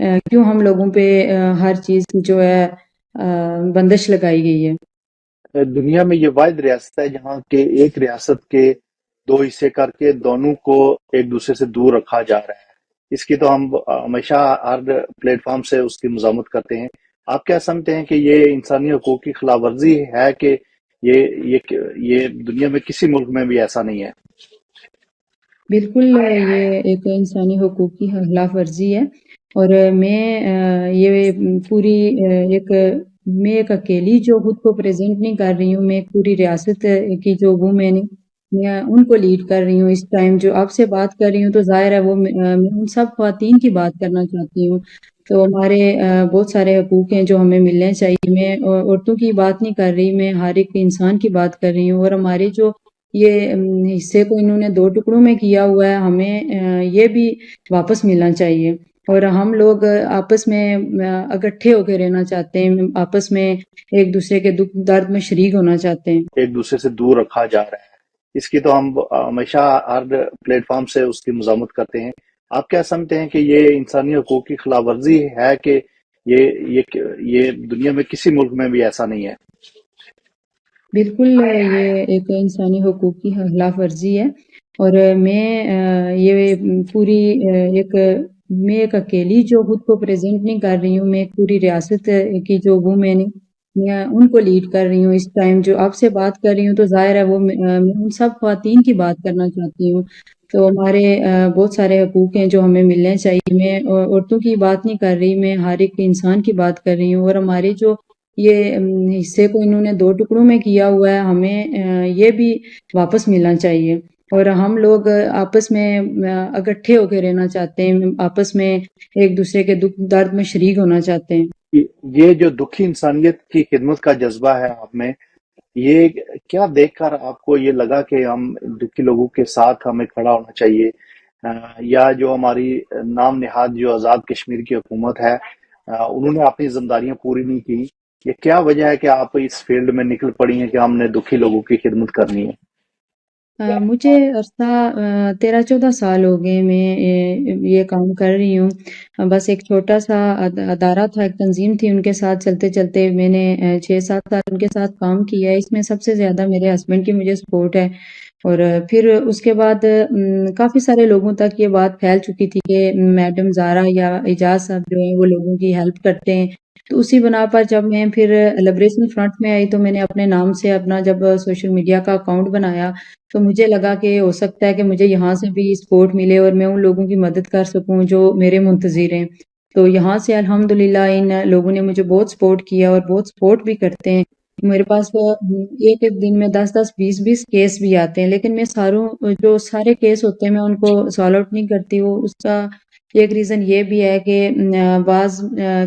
کیوں ہم لوگوں پہ ہر چیز کی جو ہے بندش لگائی گئی ہے؟ دنیا میں یہ واحد ریاست ہے جہاں کے ایک ریاست کے دو حصے کر کے دونوں کو ایک دوسرے سے دور رکھا جا رہا ہے۔ اس کی تو ہم ہمیشہ ہر پلیٹ فارم سے اس کی مذمت کرتے ہیں۔ آپ کیا سمجھتے ہیں کہ یہ انسانی حقوق کی خلاف ورزی ہے کہ یہ دنیا میں کسی ملک میں بھی ایسا نہیں ہے؟ بالکل یہ ایک انسانی حقوق کی خلاف ورزی ہے، اور میں یہ پوری میں ایک اکیلی جو خود کو پریزنٹ نہیں کر رہی ہوں، میں ایک پوری ریاست کی جو وومین میں ان کو لیڈ کر رہی ہوں۔ اس ٹائم جو آپ سے بات کر رہی ہوں تو ظاہر ہے وہ میں ان سب خواتین کی بات کرنا چاہتی ہوں۔ تو ہمارے بہت سارے حقوق ہیں جو ہمیں ملنے چاہیے۔ میں عورتوں کی بات نہیں کر رہی، میں ہر ایک انسان کی بات کر رہی ہوں، اور ہمارے جو یہ حصے کو انہوں نے 2 ٹکڑوں میں کیا ہوا ہے، ہمیں یہ بھی واپس ملنا چاہیے، اور ہم لوگ آپس میں اکٹھے ہو کے رہنا چاہتے ہیں، آپس میں ایک دوسرے کے دکھ درد میں شریک ہونا چاہتے ہیں۔ ایک دوسرے سے دور رکھا جا رہا ہے۔ اس کی تو ہم ہمیشہ ہر پلیٹ فارم سے اس کی مذمت کرتے ہیں۔ آپ کیا سمجھتے ہیں کہ یہ انسانی حقوق کی خلاف ورزی ہے کہ یہ دنیا میں کسی ملک میں بھی ایسا نہیں ہے؟ بالکل یہ ایک انسانی حقوق کی خلاف ورزی ہے، اور میں یہ پوری میں ایک اکیلی جو خود کو پریزنٹ نہیں کر رہی ہوں، میں ایک پوری ریاست کی جو وومین میں ان کو لیڈ کر رہی ہوں۔ اس ٹائم جو آپ سے بات کر رہی ہوں تو ظاہر ہے وہ میں ان سب خواتین کی بات کرنا چاہتی ہوں۔ تو ہمارے بہت سارے حقوق ہیں جو ہمیں ملنے چاہیے۔ میں عورتوں کی بات نہیں کر رہی، میں ہر ایک انسان کی بات کر رہی ہوں، اور ہمارے جو یہ حصے کو انہوں نے 2 ٹکڑوں میں کیا ہوا ہے، ہمیں یہ بھی واپس ملنا چاہیے، اور ہم لوگ آپس میں اکٹھے ہو کے رہنا چاہتے ہیں، آپس میں ایک دوسرے کے دکھ درد میں شریک ہونا چاہتے ہیں۔ یہ جو دکھی انسانیت کی خدمت کا جذبہ ہے آپ میں، یہ کیا دیکھ کر آپ کو یہ لگا کہ ہم دکھی لوگوں کے ساتھ ہمیں کھڑا ہونا چاہیے، یا جو ہماری نام نہاد جو آزاد کشمیر کی حکومت ہے انہوں نے اپنی ذمہ داریاں پوری نہیں کی؟ یہ کیا وجہ ہے کہ آپ اس فیلڈ میں نکل پڑی ہیں کہ ہم نے دکھی لوگوں کی خدمت کرنی ہے؟ مجھے عرصہ 13-14 سال ہو گئے میں یہ کام کر رہی ہوں۔ بس ایک چھوٹا سا ادارہ تھا، ایک تنظیم تھی، ان کے ساتھ چلتے چلتے میں نے 6-7 سال ان کے ساتھ کام کیا ہے۔ اس میں سب سے زیادہ میرے ہسبینڈ کی مجھے سپورٹ ہے، اور پھر اس کے بعد کافی سارے لوگوں تک یہ بات پھیل چکی تھی کہ میڈم زارا یا اعجاز صاحب جو ہیں وہ لوگوں کی ہیلپ کرتے ہیں۔ تو اسی بنا پر جب میں پھر لبریشن فرنٹ میں آئی تو میں نے اپنے نام سے اپنا جب سوشل میڈیا کا اکاؤنٹ بنایا تو مجھے لگا کہ ہو سکتا ہے کہ مجھے یہاں سے بھی سپورٹ ملے اور میں ان لوگوں کی مدد کر سکوں جو میرے منتظر ہیں۔ تو یہاں سے الحمدللہ ان لوگوں نے مجھے بہت سپورٹ کیا اور بہت سپورٹ بھی کرتے ہیں۔ میرے پاس ایک ایک دن میں 10-10 20-20 کیس بھی آتے ہیں، لیکن میں جو سارے کیس ہوتے ہیں میں ان کو سالو آؤٹ نہیں کرتی ہوں۔ اس کا ایک ریزن یہ بھی ہے کہ بعض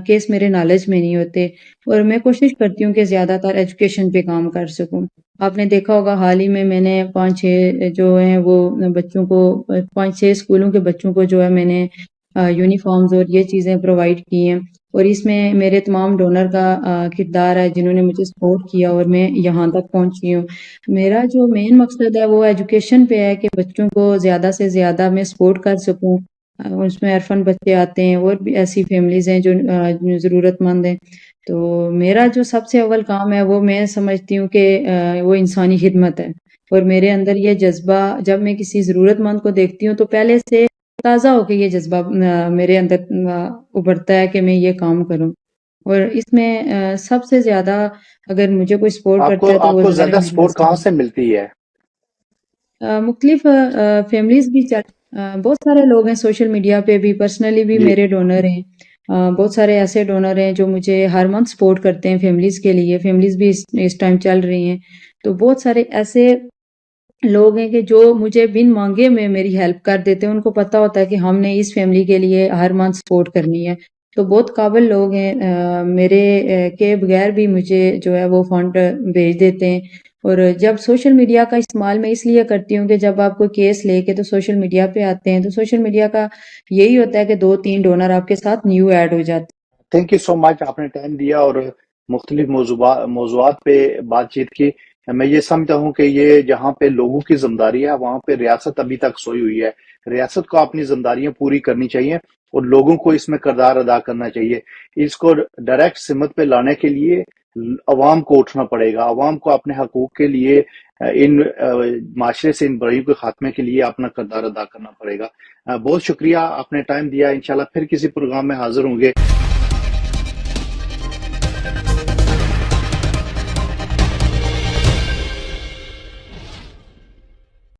کیس میرے نالج میں نہیں ہوتے، اور میں کوشش کرتی ہوں کہ زیادہ تر ایجوکیشن پہ کام کر سکوں۔ آپ نے دیکھا ہوگا حال ہی میں نے 5-6 جو ہیں وہ بچوں کو 5-6 اسکولوں کے بچوں کو جو ہے میں نے یونیفارمز اور یہ چیزیں پرووائڈ کی ہیں، اور اس میں میرے تمام ڈونر کا کردار ہے جنہوں نے مجھے سپورٹ کیا اور میں یہاں تک پہنچی ہوں۔ میرا جو مین مقصد ہے وہ ایجوکیشن پہ ہے کہ بچوں کو زیادہ سے زیادہ میں سپورٹ کر سکوں۔ اس میں عرفان بچے آتے ہیں اور بھی ایسی فیملیز ہیں جو ضرورت مند ہیں۔ تو میرا جو سب سے اول کام ہے وہ میں سمجھتی ہوں کہ وہ انسانی خدمت ہے، اور میرے اندر یہ جذبہ جب میں کسی ضرورت مند کو دیکھتی ہوں تو پہلے سے تازہ ہو کے یہ جذبہ میرے اندر ابھرتا ہے کہ میں یہ کام کروں، اور اس میں سب سے زیادہ اگر مجھے کوئی سپورٹ کرتا ہے تو آپ وہ کو ظاہر زیادہ ہے میرا سپورٹ کہاں سے ملتی ہے؟ مختلف فیملیز بھی بہت سارے لوگ ہیں سوشل میڈیا پہ بھی، پرسنلی بھی جی، میرے ڈونر ہیں۔ بہت سارے ایسے ڈونر ہیں جو مجھے ہر منتھ سپورٹ کرتے ہیں فیملیز کے لیے، فیملیز بھی اس ٹائم چل رہی ہیں۔ تو بہت سارے ایسے لوگ ہیں کہ جو مجھے بن مانگے میں میری ہیلپ کر دیتے ہیں، ان کو پتہ ہوتا ہے کہ ہم نے اس فیملی کے لیے ہر منتھ سپورٹ کرنی ہے۔ تو بہت قابل لوگ ہیں میرے کے بغیر بھی مجھے جو ہے وہ فنڈ بھیج دیتے ہیں۔ اور جب سوشل میڈیا کا استعمال میں اس لیے کرتی ہوں کہ جب آپ کوئی کیس لے کے تو سوشل میڈیا پہ آتے ہیں تو سوشل میڈیا کا یہی ہوتا ہے کہ 2-3 ڈونر آپ کے ساتھ نیو ایڈ ہو جاتے ہیں۔ تھینک یو سو مچ، آپ نے ٹائم دیا اور مختلف موضوعات پہ بات چیت کی۔ میں یہ سمجھتا ہوں کہ یہ جہاں پہ لوگوں کی ذمہ داری ہے وہاں پہ ریاست ابھی تک سوئی ہوئی ہے. ریاست کو اپنی ذمہ داریاں پوری کرنی چاہیے اور لوگوں کو اس میں کردار ادا کرنا چاہیے. اس کو ڈائریکٹ سمت پہ لانے کے لیے عوام کو اٹھنا پڑے گا. عوام کو اپنے حقوق کے لیے ان معاشرے سے ان برائیوں کے خاتمے کے لیے اپنا کردار ادا کرنا پڑے گا. بہت شکریہ، آپ نے ٹائم دیا. انشاءاللہ پھر کسی پروگرام میں حاضر ہوں گے.